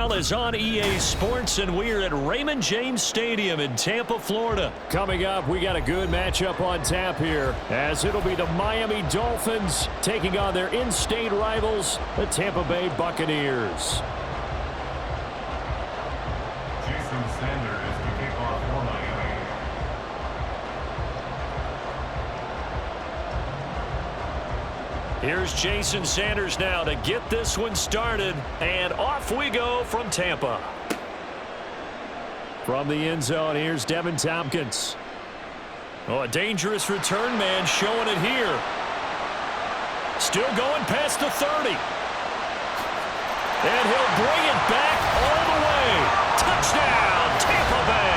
NFL is on EA Sports, and we're at Raymond James Stadium in Tampa, Florida. Coming up, we got a good matchup on tap here, as it'll be the Miami Dolphins taking on their in-state rivals, the Tampa Bay Buccaneers. Jason Sanders to kick off for Miami. Here's Jason Sanders now to get this one started, and off we go from Tampa. From the end zone, here's Devin Tompkins. Oh, a dangerous return man showing it here. Still going past the 30. And he'll bring it back all the way. Touchdown, Tampa Bay.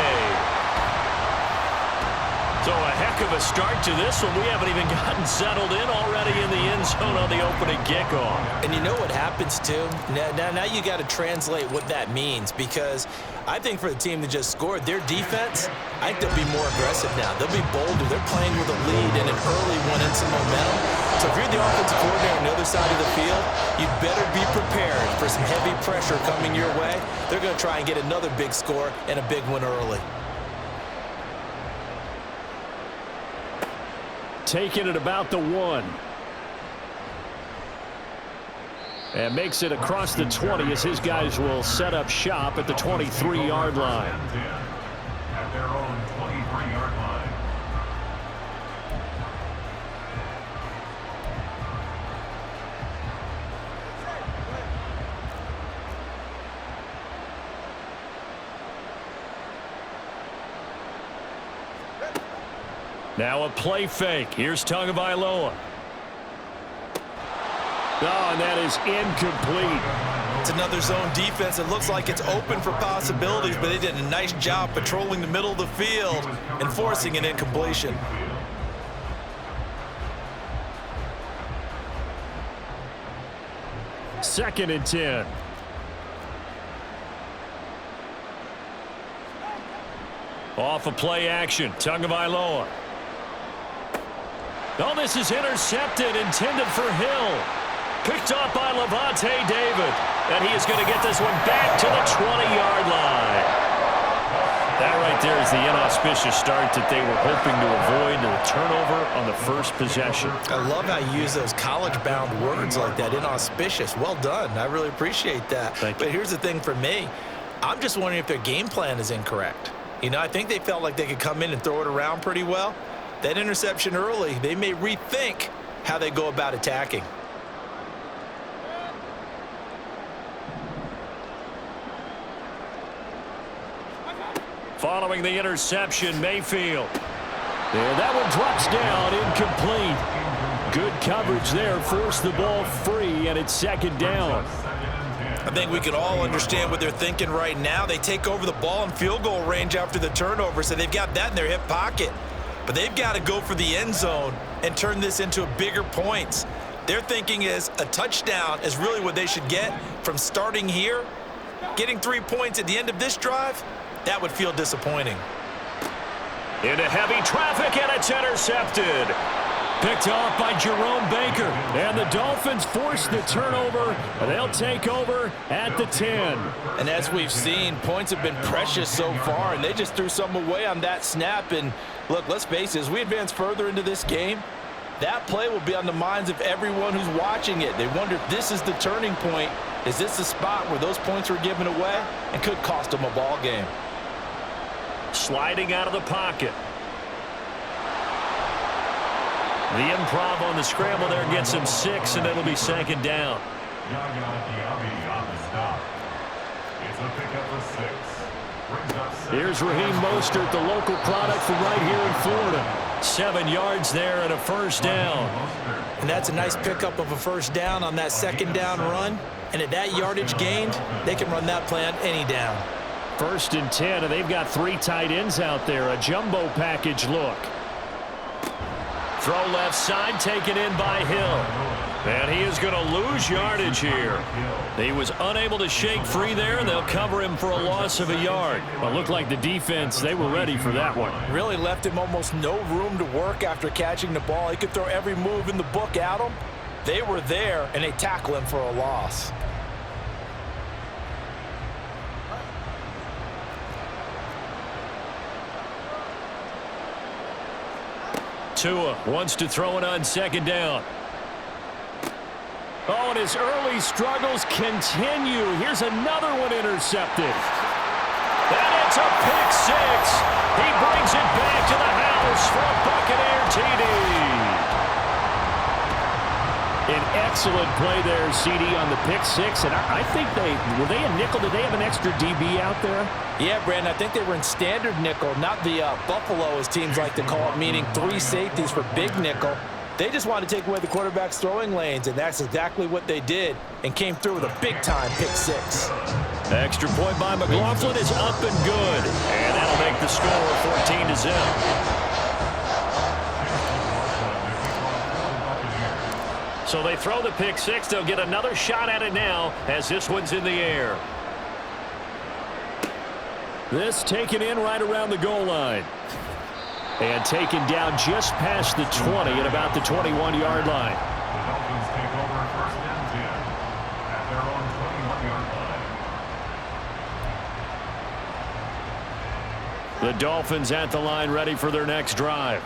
So a heck of a start to this one. We haven't even gotten settled in already in the end zone on the opening kickoff. And you know what happens, too? Now you got to translate what that means, because I think for the team that just scored, their defense, I think they'll be more aggressive now. They'll be bolder. They're playing with a lead and an early one and some momentum. So if you're the offensive coordinator on the other side of the field, you better be prepared for some heavy pressure coming your way. They're going to try and get another big score and a big one early. Taking it about the 1. And makes it across the 20 as his guys will set up shop at the 23-yard line. At their own 23-yard line. Now a play fake. Here's Tagovailoa. Oh, and that is incomplete. It's another zone defense. It looks like it's open for possibilities, but they did a nice job patrolling the middle of the field and forcing an incompletion. Second and 10. Off a play action. Tagovailoa. Oh, this is intercepted, intended for Hill. Picked off by Levante David. And he is going to get this one back to the 20-yard line. That right there is the inauspicious start that they were hoping to avoid, the turnover on the first possession. I love how you use those college-bound words like that, inauspicious. Well done. I really appreciate that. Thank you. But here's the thing for me. I'm just wondering if their game plan is incorrect. You know, I think they felt like they could come in and throw it around pretty well. That interception early, they may rethink how they go about attacking. Following the interception, Mayfield. And that one drops down, incomplete. Good coverage there, forced the ball free, and it's second down. I think we can all understand what they're thinking right now. They take over the ball in field goal range after the turnover, so they've got that in their hip pocket. But they've got to go for the end zone and turn this into bigger points. Their thinking is a touchdown is really what they should get from starting here. Getting 3 points at the end of this drive, that would feel disappointing. Into heavy traffic, and it's intercepted. Picked off by Jerome Baker. And the Dolphins force the turnover, and they'll take over at the 10. And as we've seen, points have been precious so far, and they just threw some away on that snap. And look, let's face it, as we advance further into this game, that play will be on the minds of everyone who's watching it. They wonder if this is the turning point. Is this the spot where those points were given away and could cost them a ball game? Sliding out of the pocket. The improv on the scramble there gets him 6, and it'll be second down. Yaya Diaby on the stop. It's a pickup of 6. Brings up 7. Here's Raheem Mostert, the local product from right here in Florida. 7 yards there and a first down. And that's a nice pickup of a first down on that second down run. And at that yardage gained, they can run that play on any down. First and 10, and they've got 3 tight ends out there. A jumbo package look. Throw left side, taken in by Hill. And he is going to lose yardage here. He was unable to shake free there, and they'll cover him for a loss of a yard. Well, it looked like the defense, they were ready for that one. Really left him almost no room to work after catching the ball. He could throw every move in the book at him. They were there, and they tackle him for a loss. Tua wants to throw it on second down. Oh, and his early struggles continue. Here's another one intercepted. And it's a pick six. He brings it back to the house for a Buccaneer TD. An excellent play there, CD, on the pick six. And I think were they a nickel? Did they have an extra DB out there? Yeah, Brandon, I think they were in standard nickel, not the Buffalo, as teams like to call it, meaning 3 safeties for big nickel. They just wanted to take away the quarterback's throwing lanes, and that's exactly what they did, and came through with a big-time pick six. Extra point by McLaughlin is up and good. And that'll make the score 14-0. So they throw the pick six. They'll get another shot at it now as this one's in the air. This taken in right around the goal line. And taken down just past the 20 at about the 21-yard line. The Dolphins take over first and 10 at their own 21-yard line. The Dolphins at the line, ready for their next drive.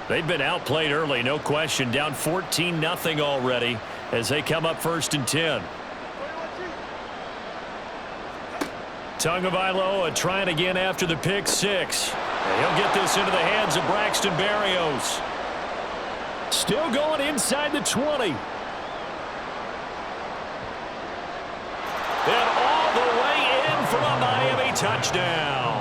They've been outplayed early, no question. Down 14-0 already as they come up first and 10. Tagovailoa trying again after the pick six. He'll get this into the hands of Braxton Berrios. Still going inside the 20. And all the way in for a Miami touchdown.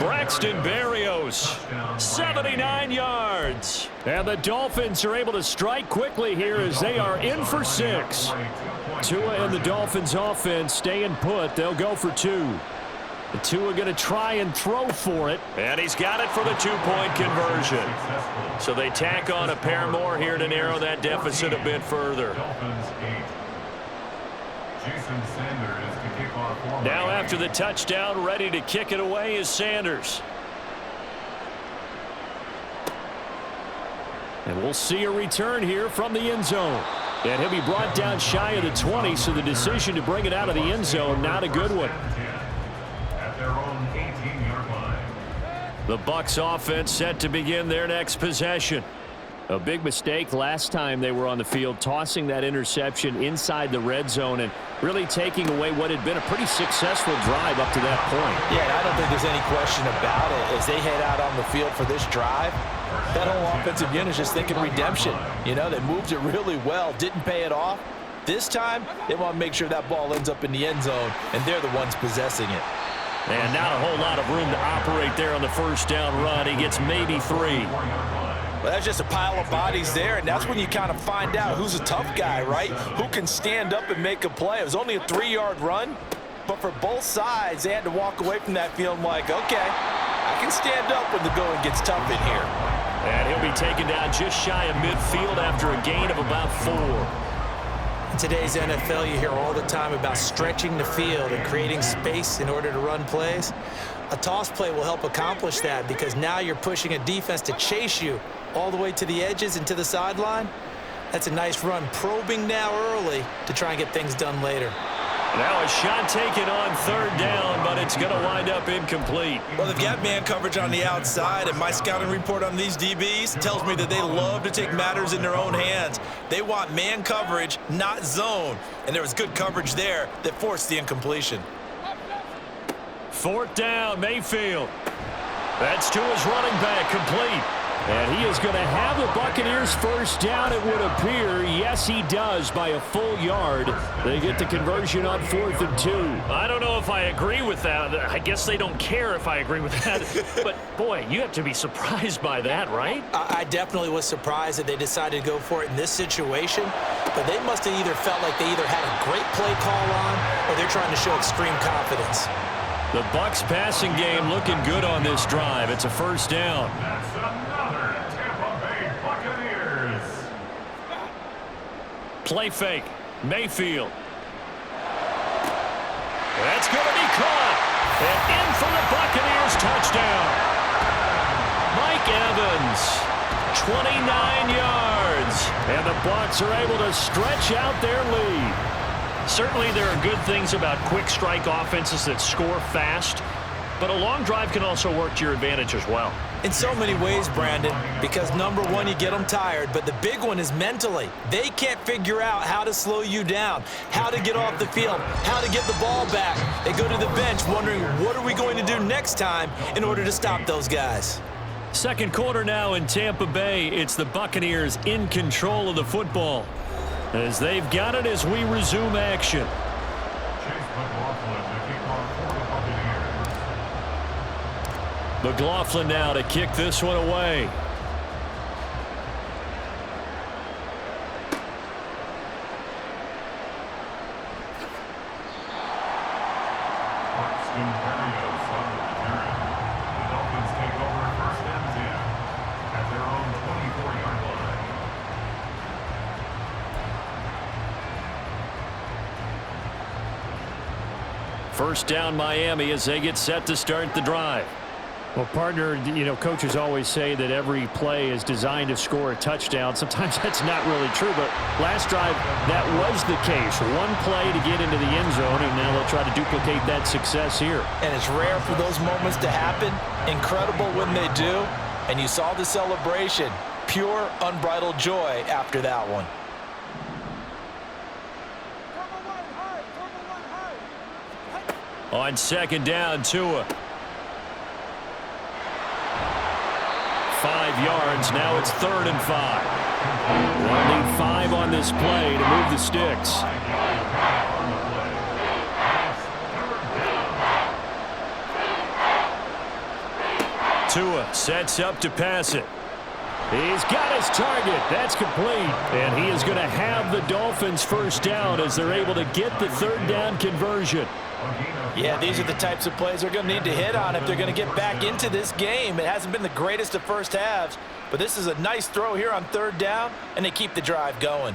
Braxton Berrios, 79 yards. And the Dolphins are able to strike quickly here as they are in for 6. Tua and the Dolphins offense staying put. They'll go for 2. The Tua going to try and throw for it. And he's got it for the 2-point conversion. So they tack on a pair more here to narrow that deficit a bit further. Now after the touchdown, ready to kick it away is Sanders. And we'll see a return here from the end zone. And he'll be brought down shy of the 20, so the decision to bring it out of the end zone, not a good one. At their own 18-yard line. The Bucs offense set to begin their next possession. A big mistake last time they were on the field, tossing that interception inside the red zone and really taking away what had been a pretty successful drive up to that point. Yeah, and I don't think there's any question about it. As they head out on the field for this drive, that whole offensive unit is just thinking redemption. You know, they moved it really well, didn't pay it off. This time, they want to make sure that ball ends up in the end zone, and they're the ones possessing it. And not a whole lot of room to operate there on the first down run. He gets maybe 3. Well, that's just a pile of bodies there, and that's when you kind of find out who's a tough guy, right? Who can stand up and make a play. It was only a 3-yard run, but for both sides, they had to walk away from that feeling like, okay, I can stand up when the going gets tough in here. And he'll be taken down just shy of midfield after a gain of about 4. In today's NFL, you hear all the time about stretching the field and creating space in order to run plays. A toss play will help accomplish that because now you're pushing a defense to chase you all the way to the edges and to the sideline. That's a nice run, probing now early to try and get things done later. Now a shot taken on third down, but it's going to wind up incomplete. Well, they've got man coverage on the outside, and my scouting report on these DBs tells me that they love to take matters in their own hands. They want man coverage, not zone, and there was good coverage there that forced the incompletion. Fourth down, Mayfield. That's to his running back, complete. And he is going to have the Buccaneers first down, it would appear. Yes, he does by a full yard. They get the conversion on 4th and 2. I don't know if I agree with that. I guess they don't care if I agree with that. But, boy, you have to be surprised by that, right? I definitely was surprised that they decided to go for it in this situation. But they must have either felt like they either had a great play call on or they're trying to show extreme confidence. The Bucs passing game looking good on this drive. It's a first down. That's another Tampa Bay Buccaneers. Play fake. Mayfield. That's going to be caught. And in for the Buccaneers touchdown. Mike Evans, 29 yards. And the Bucs are able to stretch out their lead. Certainly there are good things about quick strike offenses that score fast, but a long drive can also work to your advantage as well. In so many ways, Brandon, because number one, you get them tired, but the big one is mentally. They can't figure out how to slow you down, how to get off the field, how to get the ball back. They go to the bench wondering, what are we going to do next time in order to stop those guys? Second quarter now in Tampa Bay. It's the Buccaneers in control of the football as they've got it as we resume action. McLaughlin now to kick this one away. First down Miami as they get set to start the drive. Well, partner, coaches always say that every play is designed to score a touchdown. Sometimes that's not really true, but last drive, that was the case. One play to get into the end zone, and now they'll try to duplicate that success here. And it's rare for those moments to happen. Incredible when they do. And you saw the celebration. Pure, unbridled joy after that one. On second down, Tua. 5 yards. Now it's 3rd and 5. They'll need 5 on this play to move the sticks. Tua sets up to pass it. He's got his target. That's complete. And he is going to have the Dolphins first down as they're able to get the 3rd down conversion. Yeah, these are the types of plays they're going to need to hit on if they're going to get back into this game. It hasn't been the greatest of first halves, but this is a nice throw here on 3rd down, and they keep the drive going.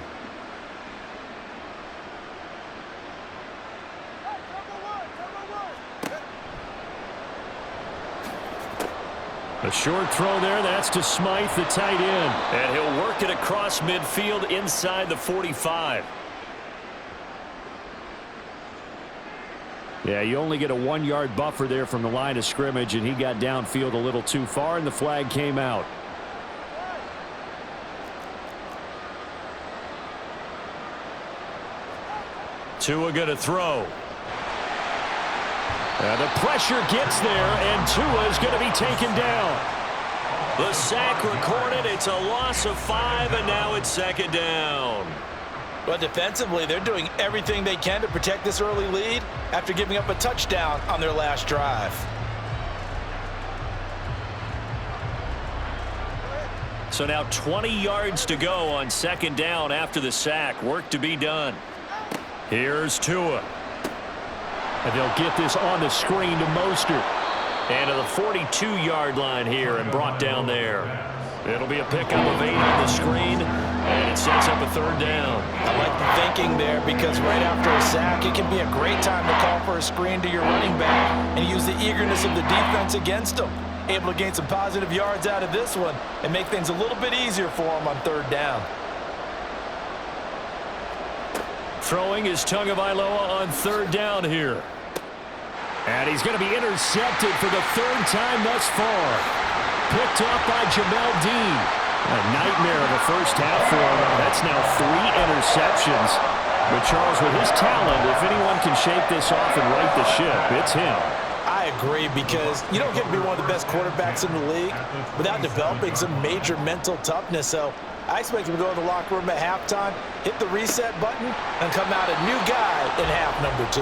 A short throw there. That's to Smythe, the tight end. And he'll work it across midfield inside the 45. Yeah, you only get a 1-yard buffer there from the line of scrimmage, and he got downfield a little too far, and the flag came out. Tua going to throw. The pressure gets there, and Tua is going to be taken down. The sack recorded. It's a loss of 5, and now it's 2nd down. But defensively, they're doing everything they can to protect this early lead after giving up a touchdown on their last drive. So now 20 yards to go on 2nd down after the sack. Work to be done. Here's Tua. And they'll get this on the screen to Mostert. And to the 42-yard line here and brought down there. It'll be a pickup of 8 on the screen, and it sets up a 3rd down. I like the thinking there because right after a sack, it can be a great time to call for a screen to your running back and use the eagerness of the defense against them. Able to gain some positive yards out of this one and make things a little bit easier for them on 3rd down. Throwing is Tagovailoa on 3rd down here. And he's going to be intercepted for the 3rd time thus far. Picked up by Jamel Dean. A nightmare of a first half for him. That's now 3 interceptions. But Charles, with his talent, if anyone can shake this off and right the ship, it's him. I agree because you don't get to be one of the best quarterbacks in the league without developing some major mental toughness. So I expect him to go in the locker room at halftime, hit the reset button, and come out a new guy in half number 2.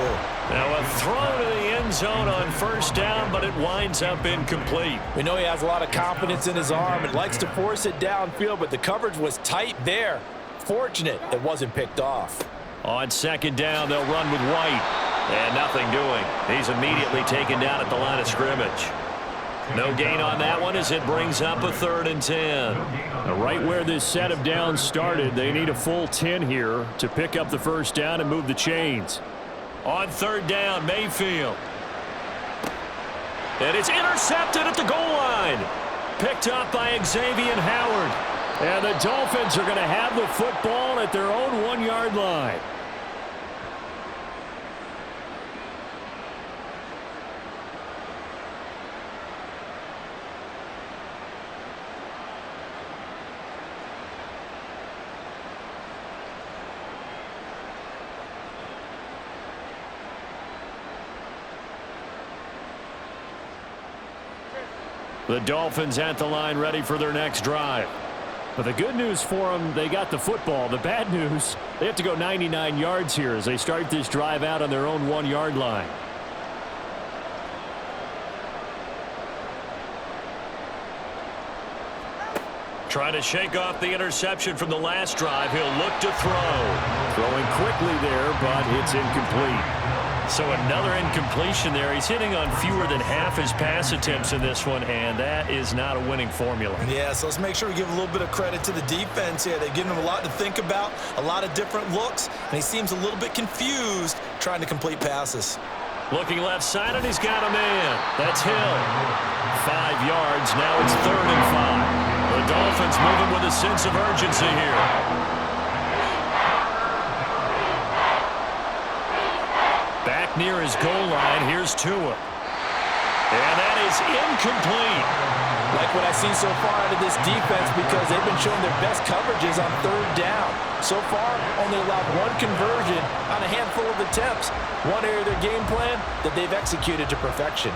Now a throw to the end zone on 1st down, but it winds up incomplete. We know he has a lot of confidence in his arm and likes to force it downfield, but the coverage was tight there. Fortunate it wasn't picked off. On 2nd down, they'll run with White. And nothing doing. He's immediately taken down at the line of scrimmage. No gain on that one as it brings up a 3rd and 10. Now, right where this set of downs started, they need a full 10 here to pick up the 1st down and move the chains. On 3rd down, Mayfield. And it's intercepted at the goal line. Picked up by Xavier Howard. And the Dolphins are going to have the football at their own 1-yard line. The Dolphins at the line ready for their next drive. But the good news for them, they got the football. The bad news, they have to go 99 yards here as they start this drive out on their own 1-yard line. Trying to shake off the interception from the last drive. He'll look to throw. Throwing quickly there, but it's incomplete. So another incompletion there. He's hitting on fewer than half his pass attempts in this one, and that is not a winning formula. Yeah, so let's make sure we give a little bit of credit to the defense here. They've given him a lot to think about, a lot of different looks, and he seems a little bit confused trying to complete passes. Looking left side, and he's got a man. That's Hill. 5 yards. Now it's 3rd and 5. The Dolphins moving with a sense of urgency here. Back near his goal line, here's Tua. And that is incomplete. Like what I've seen so far out of this defense, because they've been showing their best coverages on 3rd down. So far, only allowed 1 conversion on a handful of attempts. One area of their game plan that they've executed to perfection.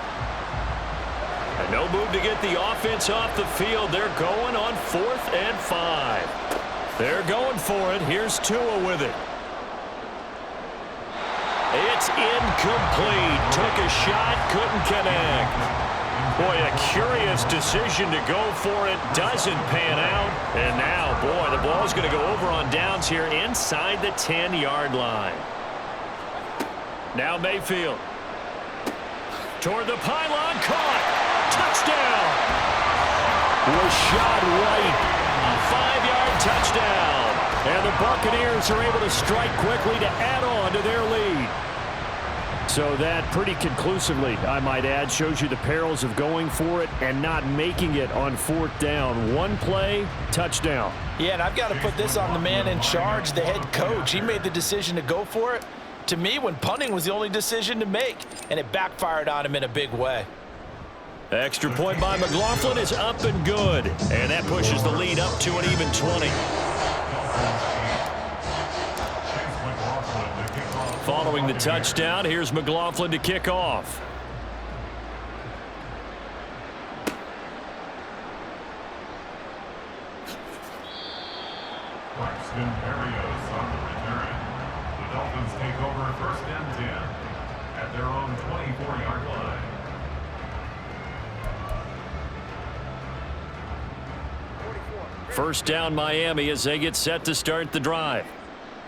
And no move to get the offense off the field. They're going on 4th and 5. They're going for it. Here's Tua with it. It's incomplete. Took a shot, couldn't connect. Boy, a curious decision to go for it. Doesn't pan out. And now, boy, the ball's going to go over on downs here inside the 10-yard line. Now Mayfield. Toward the pylon, caught. Touchdown. Was shot right. A 5-yard touchdown. And the Buccaneers are able to strike quickly to add on to their lead. So that pretty conclusively, I might add, shows you the perils of going for it and not making it on 4th down. One play, touchdown. Yeah, and I've got to put this on the man in charge, the head coach. He made the decision to go for it. To me, when punting was the only decision to make, and it backfired on him in a big way. Extra point by McLaughlin is up and good. And that pushes the lead up to an even 20. Following the touchdown, here's McLaughlin to kick off. On the return. The Dolphins take over 1st and 10 at their own 24-yard line. First down Miami as they get set to start the drive.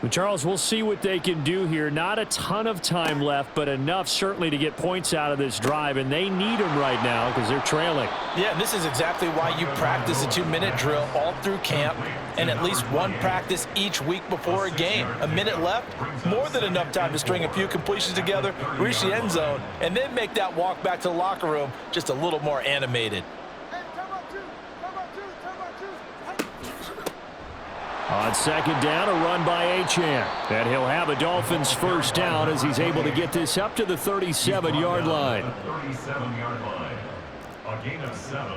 But Charles, we'll see what they can do here. Not a ton of time left, but enough certainly to get points out of this drive, and they need them right now because they're trailing. Yeah, and this is exactly why you practice a 2-minute drill all through camp and at least one practice each week before a game. A minute left, more than enough time to string a few completions together, reach the end zone, and then make that walk back to the locker room just a little more animated. On 2nd down, a run by Achane. And he'll have a Dolphins 1st down as he's able to get this up to the 37-yard line. 37-yard line. A gain of 7.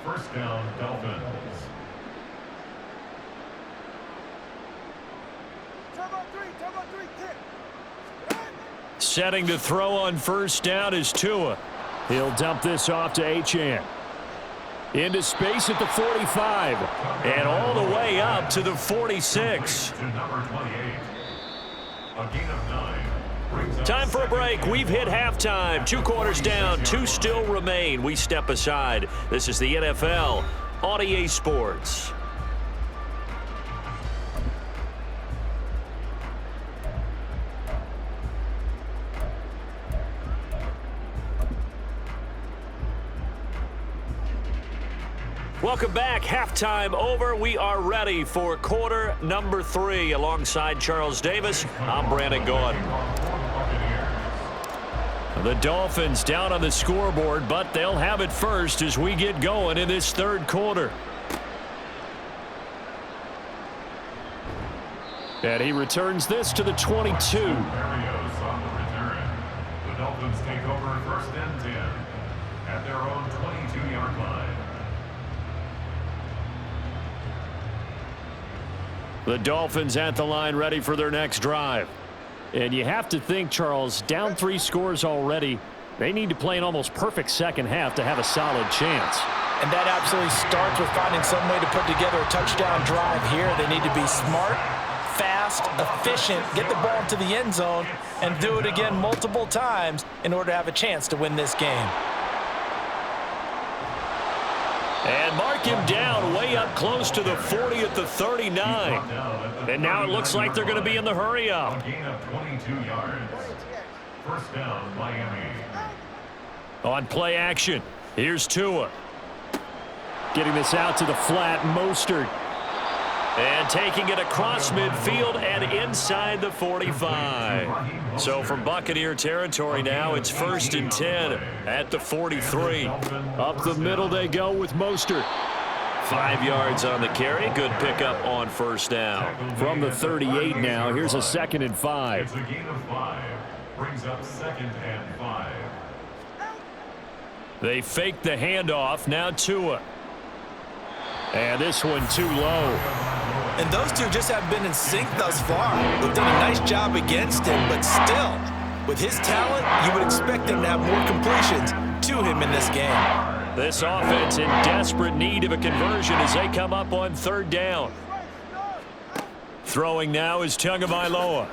1st down, Dolphins. Setting to throw on 1st down is Tua. He'll dump this off to Achane. Into space at the 45. And all the way up to the 46. To number 28. A gain of 9. Time for a break. We've hit halftime. 2 quarters down, 2 still remain. We step aside. This is the NFL on EA Sports. Welcome back. Halftime over. We are ready for quarter number 3. Alongside Charles Davis, I'm Brandon Gordon. The Dolphins down on the scoreboard, but they'll have it first as we get going in this 3rd quarter. And he returns this to the 22. On the return. The Dolphins take over 1st and 10 at their own 22-yard line. The Dolphins at the line ready for their next drive. And you have to think, Charles, down 3 scores already. They need to play an almost perfect second half to have a solid chance. And that absolutely starts with finding some way to put together a touchdown drive here. They need to be smart, fast, efficient, get the ball to the end zone, and do it again multiple times in order to have a chance to win this game. And mark him down way up close to the 40 at the 39. And now it looks like they're going to be in the hurry up. A gain of 22 yards. First down, Miami. On play action, here's Tua. Getting this out to the flat, Mostert. And taking it across midfield and inside the 45. So from Buccaneer territory now, it's 1st and 10 at the 43. Up the middle they go with Mostert. 5 yards on the carry. Good pickup on first down. From the 38 now, here's a 2nd and 5. It's a gain of 5. Brings up 2nd and 5. They fake the handoff. Now Tua. And this one too low. And those two just have been in sync thus far. They've done a nice job against him, but still, with his talent, you would expect them to have more completions to him in this game. This offense in desperate need of a conversion as they come up on 3rd down. Throwing now is Tagovailoa.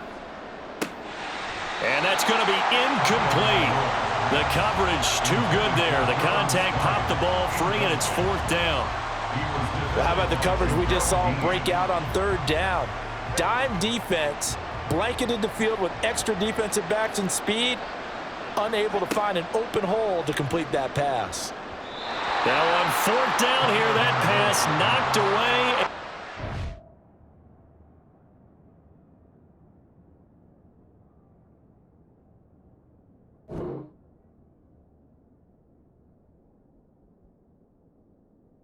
And that's going to be incomplete. The coverage too good there. The contact popped the ball free, and it's 4th down. Well, how about the coverage we just saw him break out on 3rd down? Dime defense, blanketed the field with extra defensive backs and speed, unable to find an open hole to complete that pass. Now on 4th down here, that pass knocked away